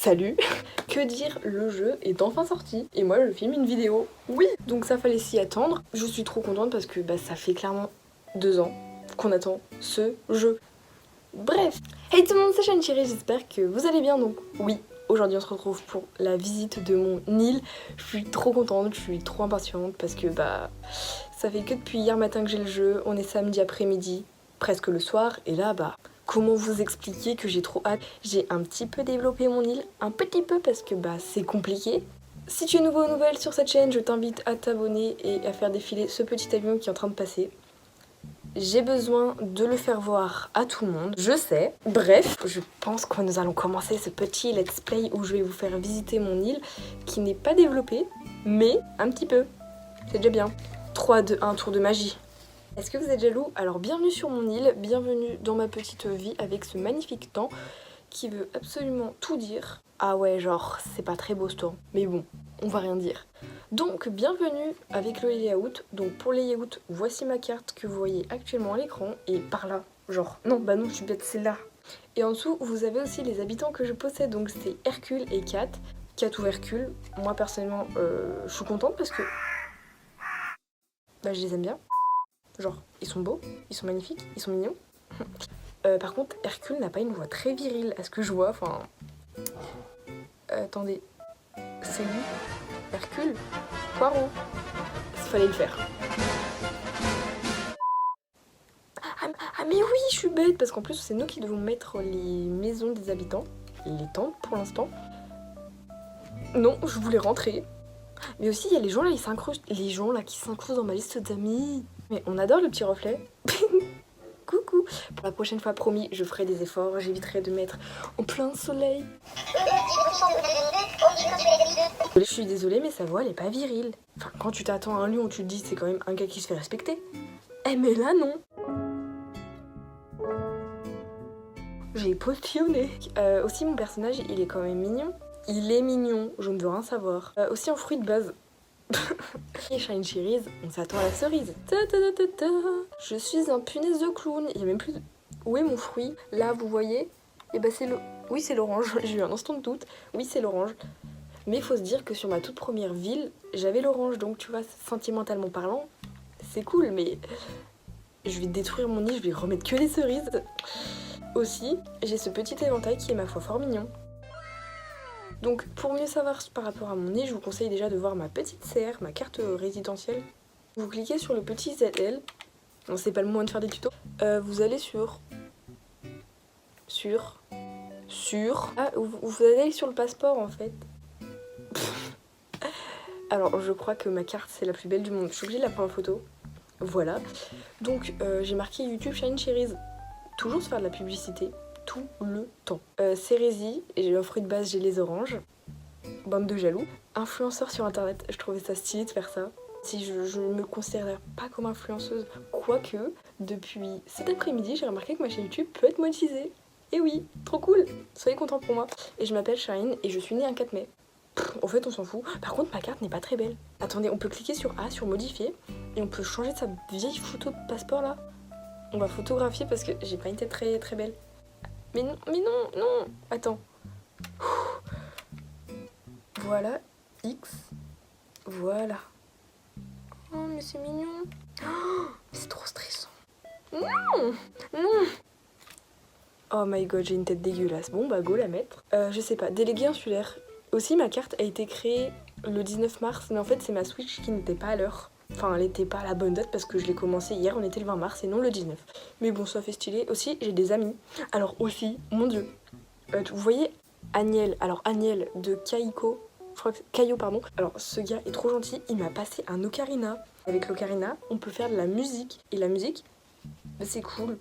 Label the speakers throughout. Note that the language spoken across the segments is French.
Speaker 1: Salut. Que dire, le jeu est enfin sorti et moi je filme une vidéo. Oui. Donc ça fallait s'y attendre. Je suis trop contente parce que ça fait clairement 2 ans qu'on attend ce jeu. Bref. Hey tout le monde, c'est Shine Chérie, j'espère que vous allez bien. Donc oui, aujourd'hui on se retrouve pour la visite de mon île. Je suis trop contente, je suis trop impatiente parce que ça fait que depuis hier matin que j'ai le jeu. On est samedi après-midi, presque le soir, et là comment vous expliquer que j'ai trop hâte? J'ai un petit peu développé mon île, un petit peu parce que c'est compliqué. Si tu es nouveau ou nouvelle sur cette chaîne, je t'invite à t'abonner et à faire défiler ce petit avion qui est en train de passer. J'ai besoin de le faire voir à tout le monde, je sais. Bref, je pense que nous allons commencer ce petit let's play où je vais vous faire visiter mon île qui n'est pas développée, mais un petit peu. C'est déjà bien. 3, 2, 1, tour de magie. Est-ce que vous êtes jaloux? Alors bienvenue sur mon île, bienvenue dans ma petite vie avec ce magnifique temps qui veut absolument tout dire. Ah ouais, genre c'est pas très beau ce temps, mais bon, on va rien dire. Donc bienvenue avec le layout. Donc pour le layout, voici ma carte que vous voyez actuellement à l'écran et par là, genre non, je suis bête, c'est là. Et en dessous, vous avez aussi les habitants que je possède, donc c'est Hercule et Kat. Kat ou Hercule, moi personnellement je suis contente parce que je les aime bien. Genre, ils sont beaux, ils sont magnifiques, ils sont mignons. Par contre, Hercule n'a pas une voix très virile, à ce que je vois, attendez, c'est lui, Hercule Poirot. Il fallait le faire. Ah mais oui, je suis bête, parce qu'en plus c'est nous qui devons mettre les maisons des habitants, les tentes pour l'instant. Non, je voulais rentrer. Mais aussi, il y a les gens là, ils s'incrustent. Les gens là qui s'incrustent dans ma liste d'amis. Mais on adore le petit reflet. Coucou. Pour la prochaine fois, promis, je ferai des efforts. J'éviterai de mettre en plein soleil. Je suis désolée, mais sa voix, elle est pas virile. Enfin, quand tu t'attends à un lion, tu te dis c'est quand même un gars qui se fait respecter. Eh mais là, non. J'ai postillonné. Aussi, mon personnage, il est quand même mignon. Il est mignon, je ne veux rien savoir. Aussi en fruit de base. Et Shine Cherries, on s'attend à la cerise. Je suis un punaise de clown. Il y a même plus de... Où est mon fruit? Là, vous voyez? Et c'est le... Oui, c'est l'orange. J'ai eu un instant de doute. Oui, c'est l'orange. Mais il faut se dire que sur ma toute première ville, j'avais l'orange. Donc, tu vois, sentimentalement parlant, c'est cool. Mais je vais détruire mon nid, je vais remettre que des cerises. Aussi, j'ai ce petit éventail qui est ma foi fort mignon. Donc pour mieux savoir par rapport à mon nez, je vous conseille déjà de voir ma petite CR, ma carte résidentielle. Vous cliquez sur le petit ZL, non c'est pas le moment de faire des tutos, vous allez sur... Ah, vous allez sur le passeport en fait. Alors je crois que ma carte c'est la plus belle du monde, je suis obligée de la prendre en photo. Voilà, donc j'ai marqué YouTube Shine Cherries, toujours se faire de la publicité. Tout le temps. Cérésie, et j'ai un fruit de base, j'ai les oranges. Bande de jaloux. Influenceur sur internet, je trouvais ça stylé de faire ça. Si je me considère pas comme influenceuse, quoique, depuis cet après-midi, j'ai remarqué que ma chaîne YouTube peut être monétisée. Et oui, trop cool, soyez contents pour moi. Et je m'appelle Shine et je suis née un 4 mai. En fait, on s'en fout. Par contre, ma carte n'est pas très belle. Attendez, on peut cliquer sur A, sur modifier, et on peut changer de sa vieille photo de passeport là. On va photographier parce que j'ai pas une tête très, très belle. Mais non, attends. Voilà, X, voilà. Oh, mais c'est mignon. Oh, c'est trop stressant. Non. Oh my god, j'ai une tête dégueulasse. Bon, go la mettre. Je sais pas, délégué insulaire. Aussi, ma carte a été créée le 19 mars, mais en fait, c'est ma Switch qui n'était pas à l'heure. Enfin, elle n'était pas à la bonne date parce que je l'ai commencé hier, on était le 20 mars et non le 19. Mais bon, ça fait stylé. Aussi, j'ai des amis. Alors aussi, mon dieu, vous voyez Agnel, alors Agnel de Kaiko, je crois que c'est Caillot, pardon. Alors ce gars est trop gentil, il m'a passé un ocarina. Avec l'ocarina, on peut faire de la musique. Et la musique, c'est cool.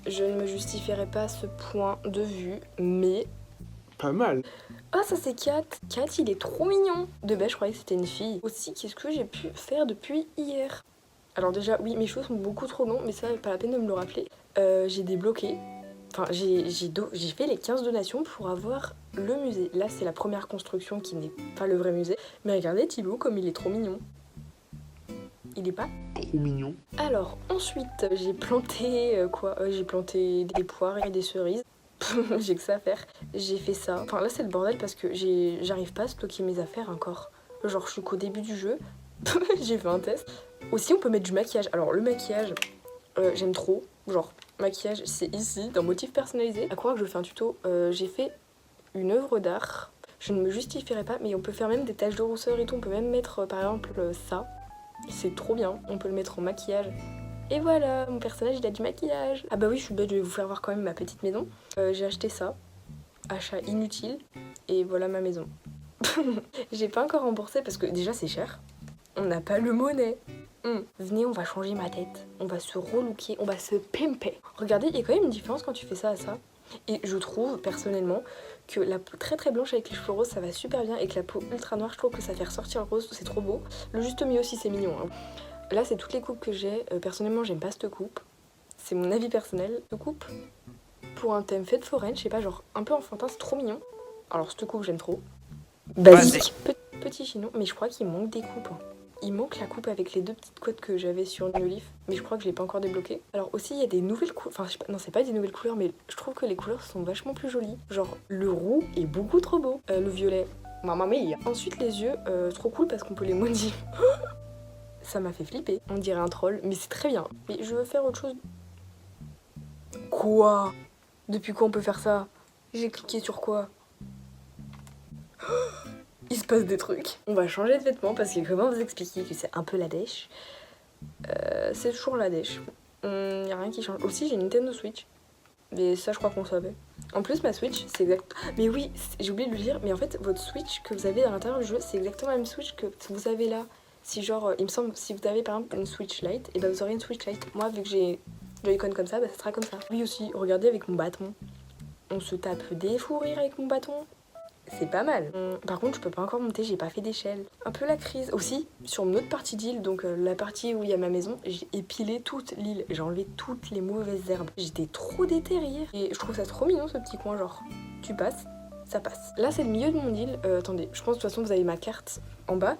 Speaker 1: Je ne me justifierai pas ce point de vue, mais...
Speaker 2: Pas mal.
Speaker 1: Ah, ça c'est Kat. Kat, il est trop mignon. De base, je croyais que c'était une fille. Aussi, qu'est-ce que j'ai pu faire depuis hier? Alors déjà, oui, mes cheveux sont beaucoup trop longs, mais ça, pas la peine de me le rappeler. J'ai débloqué. Enfin, j'ai fait les 15 donations pour avoir le musée. Là, c'est la première construction qui n'est pas le vrai musée. Mais regardez Thibaut, comme il est trop mignon. Il est pas
Speaker 2: trop mignon.
Speaker 1: Alors ensuite j'ai planté j'ai planté des poires et des cerises. J'ai que ça à faire. J'ai fait ça. Enfin là c'est le bordel parce que j'arrive pas à stocker mes affaires encore. Genre je suis qu'au début du jeu. J'ai fait un test. Aussi on peut mettre du maquillage. Alors le maquillage j'aime trop. Genre maquillage c'est ici dans motif personnalisé. À croire que je fais un tuto. J'ai fait une œuvre d'art. Je ne me justifierai pas mais on peut faire même des taches de rousseur et tout. On peut même mettre par exemple ça. C'est trop bien. On peut le mettre en maquillage. Et voilà, mon personnage il a du maquillage. Ah bah oui, je suis bête, je vais vous faire voir quand même ma petite maison. J'ai acheté ça, achat inutile, et voilà ma maison. J'ai pas encore remboursé parce que déjà c'est cher. On n'a pas le monnaie. Venez, on va changer ma tête. On va se relooker, on va se pimper. Regardez, il y a quand même une différence quand tu fais ça à ça. Et je trouve personnellement que la peau très très blanche avec les cheveux roses ça va super bien et que la peau ultra noire je trouve que ça fait ressortir le rose, c'est trop beau. Le juste milieu aussi c'est mignon. Là c'est toutes les coupes que j'ai. Personnellement j'aime pas cette coupe. C'est mon avis personnel. Cette coupe pour un thème fête foraine, je sais pas, genre un peu enfantin, c'est trop mignon. Alors cette coupe j'aime trop. Basique. Petit chignon, mais je crois qu'il manque des coupes. Il manque la coupe avec les deux petites côtes que j'avais sur New Leaf, mais je crois que je l'ai pas encore débloqué. Alors aussi il y a des nouvelles couleurs, enfin je sais pas, non c'est pas des nouvelles couleurs, mais je trouve que les couleurs sont vachement plus jolies. Genre le roux est beaucoup trop beau, le violet, mamma mia. Ensuite les yeux, trop cool parce qu'on peut les modifier. Ça m'a fait flipper, on dirait un troll, mais c'est très bien. Mais je veux faire autre chose. Quoi? Depuis quand on peut faire ça? J'ai cliqué sur quoi? Il se passe des trucs. On va changer de vêtements parce que comment vous expliquer que c'est un peu la dèche? C'est toujours la dèche. Y a rien qui change. Aussi j'ai une Nintendo Switch. Mais ça je crois qu'on savait. En plus ma Switch c'est exact. Mais oui, j'ai oublié de le dire, mais en fait votre Switch que vous avez à l'intérieur du jeu c'est exactement la même Switch que vous avez là. Si genre, il me semble, si vous avez par exemple une Switch Lite, et bah vous aurez une Switch Lite. Moi vu que j'ai Joy-Con comme ça, bah ça sera comme ça. Oui aussi, regardez avec mon bâton. On se tape des fous rires avec mon bâton. C'est pas mal. Par contre, je peux pas encore monter, j'ai pas fait d'échelle. Un peu la crise. Aussi, sur une autre partie d'île, donc la partie où il y a ma maison, j'ai épilé toute l'île. J'ai enlevé toutes les mauvaises herbes. J'étais trop déterrée. Et je trouve ça trop mignon ce petit coin, genre, tu passes, ça passe. Là, c'est le milieu de mon île. Attendez, je pense de toute façon, vous avez ma carte en bas.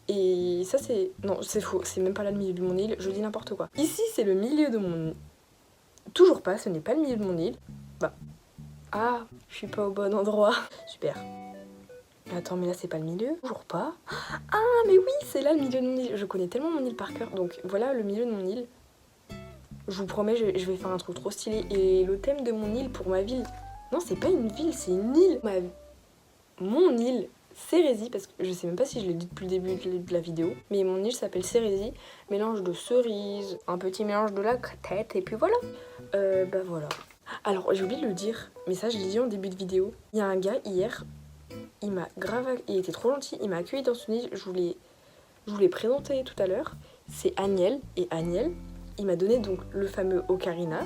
Speaker 1: Et ça, c'est. Non, c'est faux, c'est même pas là le milieu de mon île, je dis n'importe quoi. Ici, c'est le milieu de mon. Toujours pas, ce n'est pas le milieu de mon île. Bah. Ah, je suis pas au bon endroit. Super. Attends, mais là c'est pas le milieu? Toujours pas. Ah, mais oui, c'est là le milieu de mon île. Je connais tellement mon île par cœur. Donc voilà le milieu de mon île. Je vous promets, je vais faire un truc trop stylé. Et le thème de mon île pour ma ville. Non, c'est pas une ville, c'est une île. Mon île, Cérésie, parce que je sais même pas si je l'ai dit depuis le début de la vidéo. Mais mon île s'appelle Cérésie. Mélange de cerises, un petit mélange de la tête, et puis voilà. Bah voilà. Alors, j'ai oublié de le dire, mais ça je l'ai dit en début de vidéo. Il y a un gars hier. Il était trop gentil, il m'a accueilli dans son île, je vous l'ai présenté tout à l'heure. C'est Agnel, et Agnel, il m'a donné donc le fameux ocarina.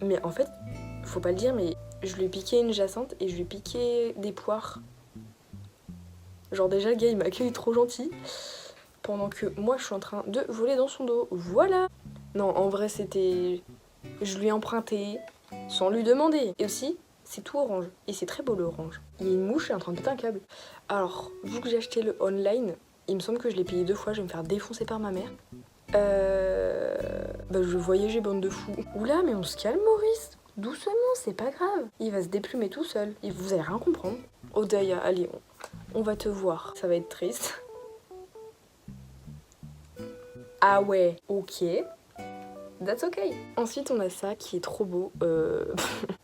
Speaker 1: Mais en fait, faut pas le dire, mais je lui ai piqué une jacinthe et je lui ai piqué des poires. Genre déjà le gars il m'a accueilli trop gentil, pendant que moi je suis en train de voler dans son dos. Voilà. Non, en vrai c'était... Je lui ai emprunté, sans lui demander. Et aussi... C'est tout orange. Et c'est très beau le orange. Il y a une mouche qui est en train de péter un câble. Alors, vu que j'ai acheté le online, il me semble que je l'ai payé 2 fois. Je vais me faire défoncer par ma mère. Bah je voyageais bande de fous. Oula, mais on se calme Maurice. Doucement, c'est pas grave. Il va se déplumer tout seul. Et vous allez rien comprendre. Odaya, allez, on va te voir. Ça va être triste. Ah ouais, ok. That's okay. Ensuite, on a ça qui est trop beau.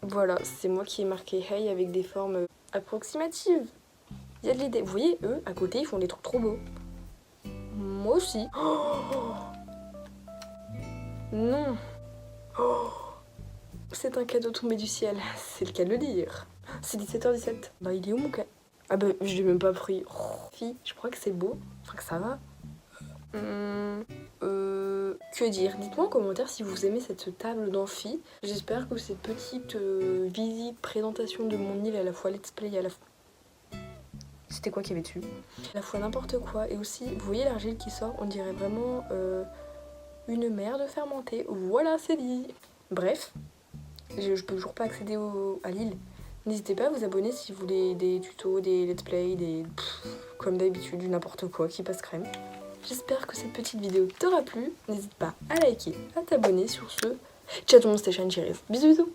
Speaker 1: Voilà, c'est moi qui ai marqué Hey avec des formes approximatives. Il y a de l'idée. Vous voyez, eux, à côté, ils font des trucs trop beaux. Moi aussi. Oh non. Oh, c'est un cadeau tombé du ciel. C'est le cas de le dire. C'est 17h17. Bah, il est où mon cadeau? Ah bah, je l'ai même pas pris. Oh, fille, je crois que c'est beau. Enfin, que ça va. Que dire? Dites-moi en commentaire si vous aimez cette table d'amphi. J'espère que cette petite visite, présentation de mon île à la fois let's play et à la fois... C'était quoi qu'il y avait dessus? À la fois n'importe quoi. Et aussi, vous voyez l'argile qui sort? On dirait vraiment une merde fermentée. Voilà, c'est dit. Bref, je peux toujours pas accéder à l'île. N'hésitez pas à vous abonner si vous voulez des tutos, des let's play, comme d'habitude, du n'importe quoi qui passe crème. J'espère que cette petite vidéo t'aura plu. N'hésite pas à liker, à t'abonner sur ce. Ciao tout le monde, c'était Shine Cherries. Bisous bisous.